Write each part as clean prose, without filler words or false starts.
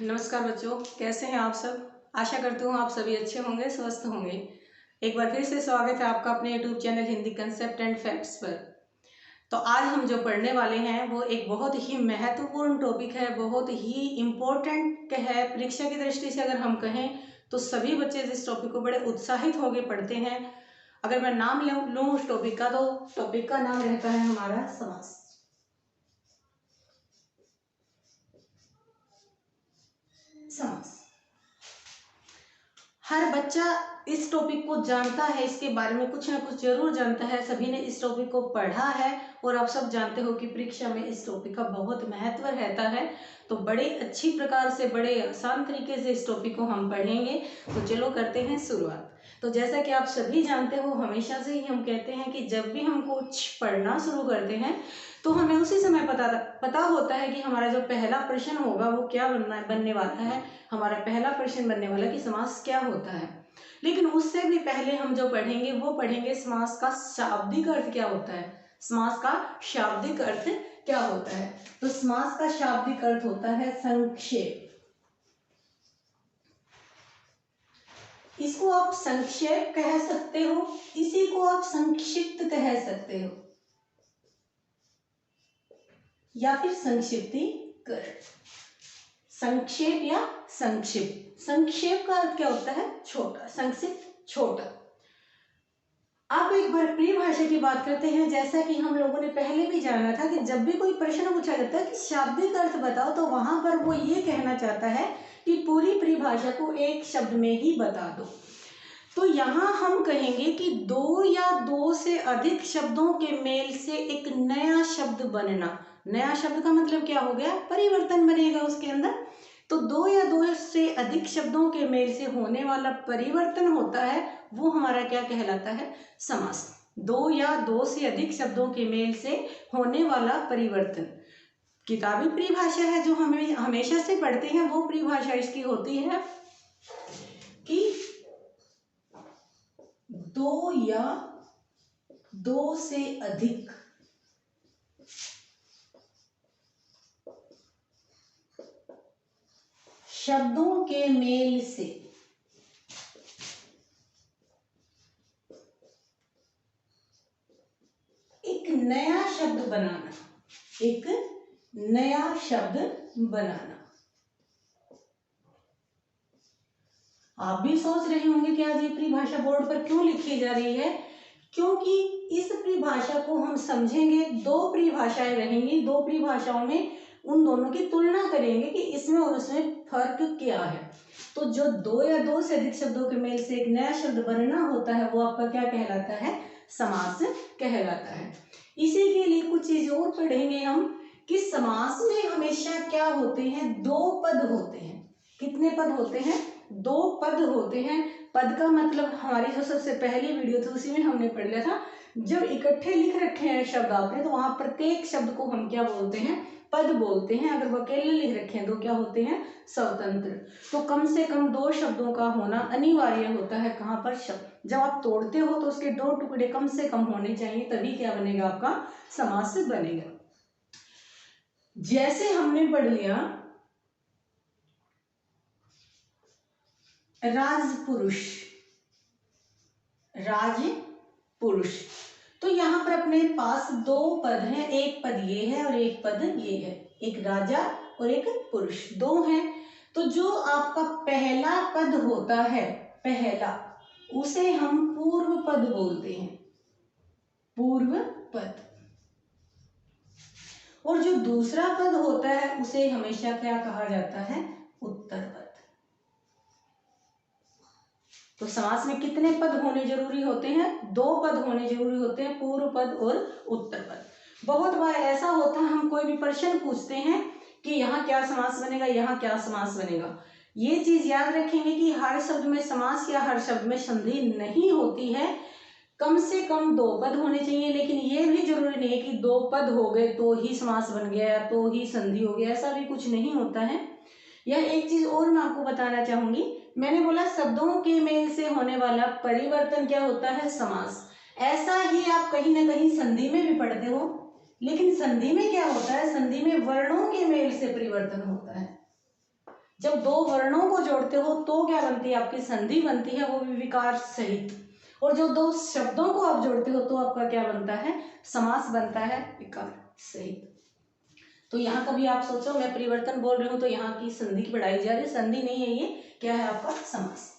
नमस्कार बच्चों, कैसे हैं आप सब। आशा करती हूँ आप सभी अच्छे होंगे, स्वस्थ होंगे। एक बार फिर से स्वागत है आपका अपने YouTube channel Hindi concept and facts पर। तो आज हम जो पढ़ने वाले हैं वो एक बहुत ही महत्वपूर्ण टॉपिक है, बहुत ही इम्पोर्टेंट है। परीक्षा की दृष्टि से अगर हम कहें तो सभी बच्चे इस टॉपिक को बड़े उत्साहित होकर पढ़ते हैं। अगर मैं नाम लूँ उस टॉपिक का, तो टॉपिक का नाम रहता है हमारा समास। समास हर बच्चा इस टॉपिक को जानता है, इसके बारे में कुछ ना कुछ जरूर जानता है। सभी ने इस टॉपिक को पढ़ा है और आप सब जानते हो कि परीक्षा में इस टॉपिक का बहुत महत्व रहता है। तो बड़े अच्छी प्रकार से, बड़े आसान तरीके से इस टॉपिक को हम पढ़ेंगे। तो चलो करते हैं शुरुआत। तो जैसा कि आप सभी जानते हो, हमेशा से ही हम कहते हैं कि जब भी हम कुछ पढ़ना शुरू करते हैं तो हमें उसी समय पता होता है कि हमारा जो पहला प्रश्न होगा वो क्या बनने वाला है। हमारा पहला प्रश्न बनने वाला कि समास क्या होता है। लेकिन उससे भी पहले हम जो पढ़ेंगे वो पढ़ेंगे समास का शाब्दिक अर्थ क्या होता है। समास का शाब्दिक अर्थ क्या होता है? तो समास का शाब्दिक अर्थ होता है संक्षेप। इसको आप संक्षेप कह सकते हो, इसी को आप संक्षिप्त कह सकते हो या फिर संक्षिप्तीकरण। संक्षेप या संक्षिप्त। संक्षेप का अर्थ क्या होता है? छोटा। संक्षिप्त छोटा। अब एक बार परिभाषा की बात करते हैं। जैसा कि हम लोगों ने पहले भी जाना था कि जब भी कोई प्रश्न पूछा जाता है कि शाब्दिक अर्थ बताओ, तो वहां पर वो ये कहना चाहता है कि पूरी परिभाषा को एक शब्द में ही बता दो। तो यहाँ हम कहेंगे कि दो या दो से अधिक शब्दों के मेल से एक नया शब्द बनना। नया शब्द का मतलब क्या हो गया? परिवर्तन बनेगा उसके अंदर। तो दो या दो से अधिक शब्दों के मेल से होने वाला परिवर्तन होता है, वो हमारा क्या कहलाता है? समास। दो या दो से अधिक शब्दों के मेल से होने वाला परिवर्तन। किताबी परिभाषा है जो हमें हमेशा से पढ़ते हैं, वो परिभाषा इसकी होती है कि दो या दो से अधिक शब्दों के मेल से एक नया शब्द बनाना। एक नया शब्द बनाना। आप भी सोच रहे होंगे कि आज ये परिभाषा बोर्ड पर क्यों लिखी जा रही है? क्योंकि इस परिभाषा को हम समझेंगे, दो परिभाषाएं रहेंगी, दो परिभाषाओं में उन दोनों की तुलना करेंगे कि इसमें और उसमें फर्क क्या है। तो जो दो या दो से अधिक शब्दों के मेल से एक नया शब्द बनना होता है वो आपका क्या कहलाता है? समास कहलाता है। इसी के लिए कुछ चीज और पढ़ेंगे हम कि समास में हमेशा क्या होते हैं? दो पद होते हैं। कितने पद होते हैं? दो पद होते हैं। पद का मतलब हमारी जो सबसे पहली वीडियो थी उसी में हमने पढ़ लिया था। जब इकट्ठे लिख रखे हैं शब्द आपने, तो वहां प्रत्येक शब्द को हम क्या बोलते हैं? पद बोलते हैं। अगर वो अकेले लिख रखे हैं तो क्या होते हैं? स्वतंत्र। तो कम से कम दो शब्दों का होना अनिवार्य होता है। कहाँ पर? शब्द। जब आप तोड़ते हो तो उसके दो टुकड़े कम से कम होने चाहिए, तभी क्या बनेगा? आपका समास बनेगा। जैसे हमने पढ़ लिया राजपुरुष। राजपुरुष। तो यहां पर अपने पास दो पद हैं, एक पद ये है और एक पद ये है। एक राजा और एक पुरुष, दो हैं। तो जो आपका पहला पद होता है, पहला, उसे हम पूर्व पद बोलते हैं। पूर्व पद। और जो दूसरा पद होता है उसे हमेशा क्या कहा जाता है? उत्तर पद। तो समास में कितने पद होने जरूरी होते हैं? दो पद होने जरूरी होते हैं, पूर्व पद और उत्तर पद। बहुत बार ऐसा होता है, हम कोई भी प्रश्न पूछते हैं कि यहाँ क्या समास बनेगा, यहाँ क्या समास बनेगा। ये चीज याद रखेंगे कि हर शब्द में समास या हर शब्द में संधि नहीं होती है। कम से कम दो पद होने चाहिए, लेकिन ये भी जरूरी नहीं है कि दो पद हो गए तो ही समास बन गया, तो ही संधि हो गया। ऐसा भी कुछ नहीं होता है। यह एक चीज और मैं आपको बताना चाहूंगी। मैंने बोला शब्दों के मेल से होने वाला परिवर्तन क्या होता है? समास। ऐसा ही आप कहीं ना कहीं संधि में भी पढ़ते हो, लेकिन संधि में क्या होता है? संधि में वर्णों के मेल से परिवर्तन होता है। जब दो वर्णों को जोड़ते हो तो क्या बनती है आपकी संधि बनती है, वो भी विकार सहित। और जो दो शब्दों को आप जोड़ते हो तो आपका क्या बनता है, समास बनता है विकार सहित। तो यहाँ कभी आप सोचो मैं परिवर्तन बोल रही हूँ तो यहाँ की संधि की पढ़ाई जा रही है, संधि नहीं है, ये क्या है आपका समास।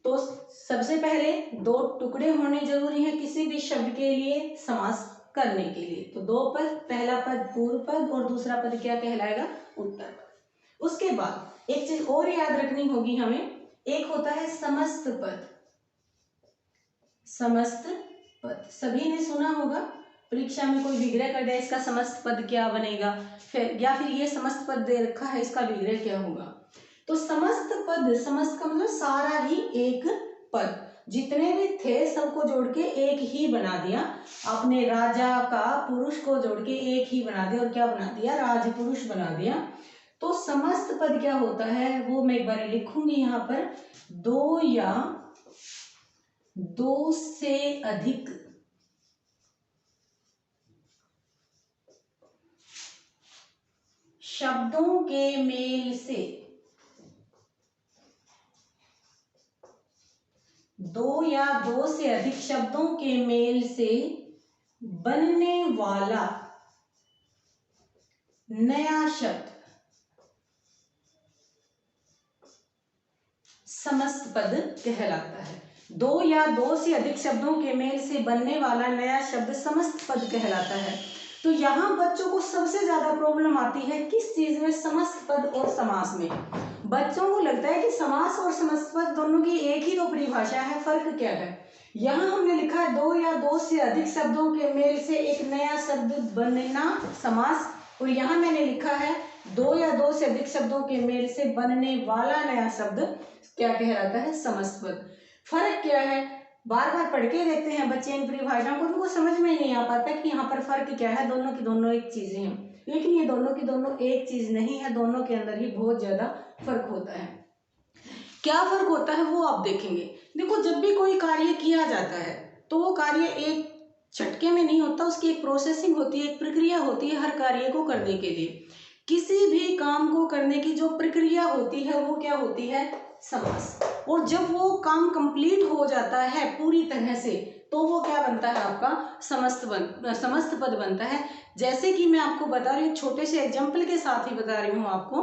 तो सबसे पहले दो टुकड़े होने जरूरी है किसी भी शब्द के लिए समास करने के लिए। तो दो पद, पहला पद पूर्व पद और दूसरा पद क्या कहलाएगा, उत्तर पद। उसके बाद एक चीज और याद रखनी होगी हमें, एक होता है समस्त पद। समस्त पद सभी ने सुना होगा, परीक्षा में कोई विग्रह कर दे इसका समस्त पद क्या बनेगा, फिर या फिर ये समस्त पद दे रखा है इसका विग्रह क्या होगा। तो समस्त पद, समस्त का मतलब सारा ही एक पद, जितने भी थे सबको जोड़ के एक ही बना दिया आपने। राजा का पुरुष को जोड़ के एक ही बना दिया और क्या बना दिया, राजपुरुष बना दिया। तो समस्त पद क्या होता है वो मैं एक बार लिखूंगी यहाँ पर, दो या दो से अधिक शब्दों के मेल से, दो या दो से अधिक शब्दों के मेल से बनने वाला नया शब्द समस्त पद कहलाता है। दो या दो से अधिक शब्दों के मेल से बनने वाला नया शब्द समस्त पद कहलाता है। तो यहाँ बच्चों को सबसे ज्यादा प्रॉब्लम आती है किस चीज में, समस्त पद और समास में। बच्चों को लगता है कि समास और समस्त पद दोनों की एक ही तो परिभाषा है, फर्क क्या है। यहाँ हमने लिखा है दो या दो से अधिक शब्दों के मेल से एक नया शब्द बनना समास, और यहाँ मैंने लिखा है दो या दो से अधिक शब्दों के मेल से बनने वाला नया शब्द क्या कहलाता है, समस्त पद। फर्क क्या है, बार बार पढ़ के देखते हैं बच्चे इन परिभाषाओं को, उनको समझ में ही नहीं आ पाता कि यहाँ पर फर्क क्या है। दोनों की दोनों एक चीजें हैं, लेकिन ये दोनों की दोनों एक चीज नहीं है, दोनों के अंदर ही बहुत ज्यादा फर्क होता है। क्या फर्क होता है वो आप देखेंगे। देखो जब भी कोई कार्य किया जाता है तो वो कार्य एक झटके में नहीं होता, उसकी एक प्रोसेसिंग होती है, एक प्रक्रिया होती है हर कार्य को करने के लिए। किसी भी काम को करने की जो प्रक्रिया होती है वो क्या होती है, समास। और जब वो काम कंप्लीट हो जाता है पूरी तरह से तो वो क्या बनता है आपका, समस्त पद बनता है। जैसे कि मैं आपको बता रही हूँ, छोटे से एग्जाम्पल के साथ ही बता रही हूँ आपको।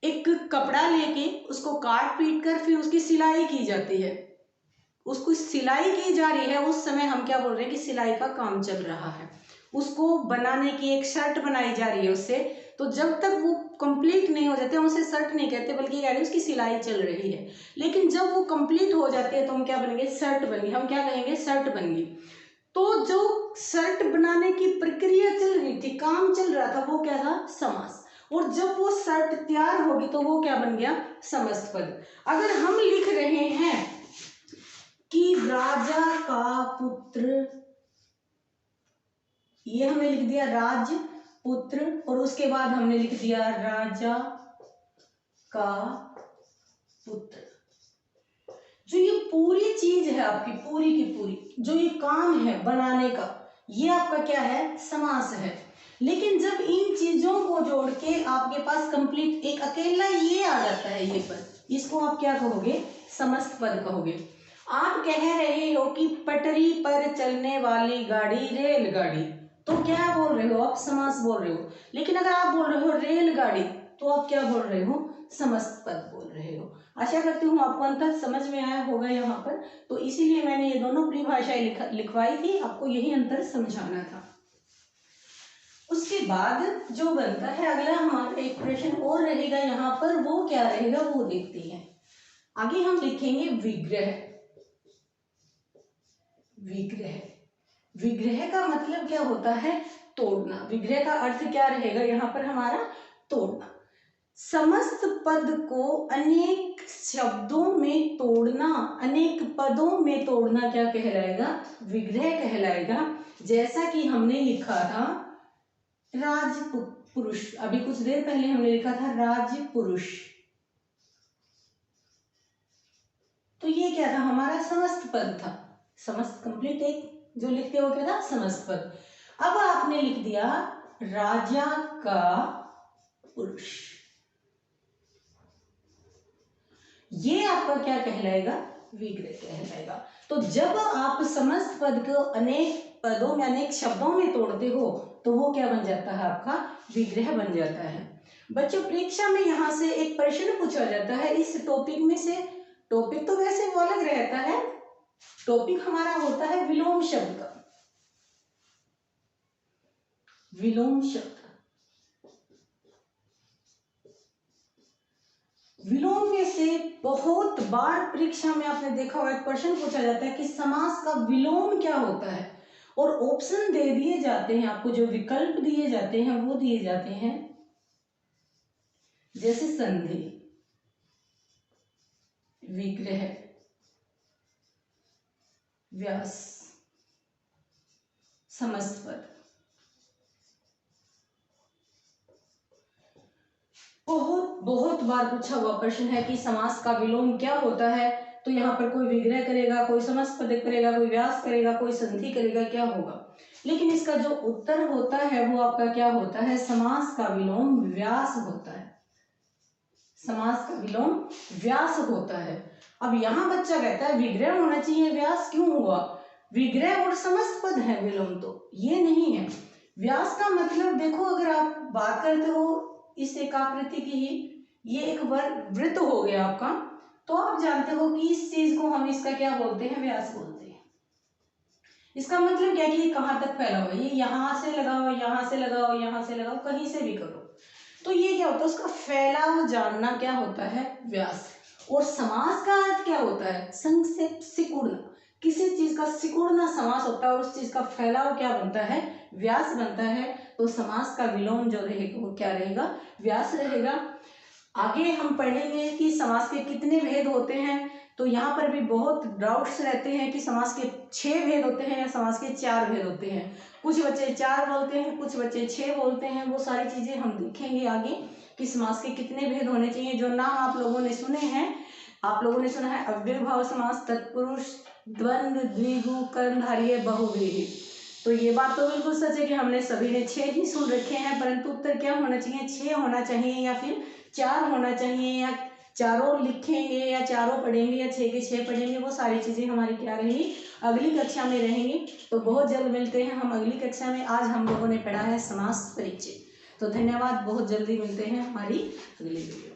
एक कपड़ा लेके उसको काट पीट कर फिर उसकी सिलाई की जाती है, उसको सिलाई की जा रही है, उस समय हम क्या बोल रहे हैं कि सिलाई का काम चल रहा है। उसको बनाने की एक शर्ट बनाई जा रही है उससे, तो जब तक वो कंप्लीट नहीं हो जाते हम उसे शर्ट नहीं कहते बल्कि क्या है उसकी सिलाई चल रही है। लेकिन जब वो कंप्लीट हो जाती है तो हम क्या बनेंगे, शर्ट बनेंगे, हम क्या कहेंगे, शर्ट बन गई। तो जो शर्ट बनाने की प्रक्रिया चल रही थी, काम चल रहा था, वो क्या था, समास। और जब वो शर्ट तैयार होगी तो वो क्या बन गया, समस्त पद। अगर हम लिख रहे हैं कि राजा का पुत्र, ये हमने लिख दिया राजपुत्र, और उसके बाद हमने लिख दिया राजा का पुत्र। जो ये पूरी चीज है आपकी, पूरी की पूरी जो ये काम है बनाने का, ये आपका क्या है, समास है। लेकिन जब इन चीजों को जोड़ के आपके पास कंप्लीट एक अकेला ये आ जाता है, ये पद, इसको आप क्या कहोगे, समस्त पद कहोगे। आप कह रहे हो कि पटरी पर चलने वाली गाड़ी रेलगाड़ी, तो क्या बोल रहे हो आप, समास बोल रहे हो। लेकिन अगर आप बोल रहे हो रेलगाड़ी तो आप क्या बोल रहे हो, समस्त पद बोल रहे हो। आशा करती हूँ आपको अंतर समझ में आया होगा यहाँ पर। तो इसीलिए मैंने ये दोनों परिभाषाएं लिखवाई थी, आपको यही अंतर समझाना था। उसके बाद जो बनता है अगला हमारा एक प्रश्न और रहेगा यहाँ पर, वो क्या रहेगा वो देखते हैं। आगे हम लिखेंगे विग्रह। विग्रह, विग्रह का मतलब क्या होता है, तोड़ना। विग्रह का अर्थ क्या रहेगा यहाँ पर हमारा, तोड़ना। समस्त पद को अनेक शब्दों में तोड़ना, अनेक पदों में तोड़ना क्या कहलाएगा, विग्रह कहलाएगा। जैसा कि हमने लिखा था राजपुरुष, अभी कुछ देर पहले हमने लिखा था राजपुरुष, तो ये क्या था हमारा, समस्त पद था। समस्त कंप्लीट एक जो लिखते हो क्या था, समस्त पद। अब आपने लिख दिया राजा का पुरुष, ये आपका क्या कहलाएगा, विग्रह कहलाएगा। तो जब आप समस्त पद को अनेक पदों में, अनेक शब्दों में तोड़ते हो तो वो क्या बन जाता है, आपका विग्रह बन जाता है। बच्चों परीक्षा में यहाँ से एक प्रश्न पूछा जाता है इस टॉपिक में से। टॉपिक तो वैसे वो अलग रहता है, टॉपिक हमारा होता है विलोम शब्द का, विलोम शब्द। विलोम में से बहुत बार परीक्षा में आपने देखा होगा एक प्रश्न पूछा जाता है कि समास का विलोम क्या होता है, और ऑप्शन दे दिए जाते हैं आपको, जो विकल्प दिए जाते हैं वो दिए जाते हैं जैसे संधि, विग्रह, व्यास, समस्त पद। बहुत बार पूछा हुआ प्रश्न है कि समास का विलोम क्या होता है, तो यहाँ पर कोई विग्रह करेगा, कोई समस्त पद करेगा, कोई व्यास करेगा, कोई संधि करेगा, क्या होगा। लेकिन इसका जो उत्तर होता है वो आपका क्या होता है, समास का विलोम व्यास होता है, समास का विलोम व्यास होता है। अब यहाँ बच्चा कहता है विग्रह होना चाहिए, व्यास क्यों हुआ, विग्रह और समस्त पद है विलोम, तो ये नहीं है। व्यास का मतलब देखो, अगर आप बात करते हो इस एकाकृति की ही, ये एक वृत्त हो गया आपका, तो आप जानते हो कि इस चीज को हम इसका क्या बोलते हैं, व्यास बोलते हैं। इसका मतलब क्या कि ये कहाँ तक फैला हुआ है, ये यहाँ से लगाओ, यहाँ से लगाओ, यहाँ से लगाओ, कहीं से भी करो, तो ये क्या होता है, उसका फैलाव जानना क्या होता है, व्यास। और समास का अर्थ क्या होता है, संक्षेप, सिकुड़ना, किसी चीज का सिकुड़ना समास होता है, और उस चीज का फैलाव क्या बनता है, व्यास बनता है। तो समास का विलोम जो रहेगा वो क्या रहेगा, व्यास रहेगा। आगे हम पढ़ेंगे कि समास के कितने भेद होते हैं, तो यहाँ पर भी बहुत डाउट्स रहते हैं कि समास के 6 भेद होते हैं या समास के 4 भेद होते हैं। कुछ बच्चे 4 बोलते हैं, कुछ बच्चे 6 बोलते हैं, वो सारी चीजें हम देखेंगे आगे कि समास के कितने भेद होने चाहिए। जो नाम आप लोगों ने सुने हैं, आप लोगों ने सुना है अव्ययभाव समास, तत्पुरुष, द्वंद्व, द्विगु, कर्मधारय, बहुव्रीहि। तो ये बात तो बिल्कुल सच है कि हमने सभी ने 6 ही सुन रखे हैं, परंतु उत्तर क्या होना चाहिए, 6 होना चाहिए या फिर 4 होना चाहिए, या चारों लिखेंगे या चारों पढ़ेंगे या 6 के 6 पढ़ेंगे, वो सारी चीजें हमारी क्या रहेंगी, अगली कक्षा में रहेंगी। तो बहुत जल्द मिलते हैं हम अगली कक्षा में। आज हम लोगों ने पढ़ा है समास परिचय। तो धन्यवाद, बहुत जल्दी मिलते हैं हमारी अगली वीडियो।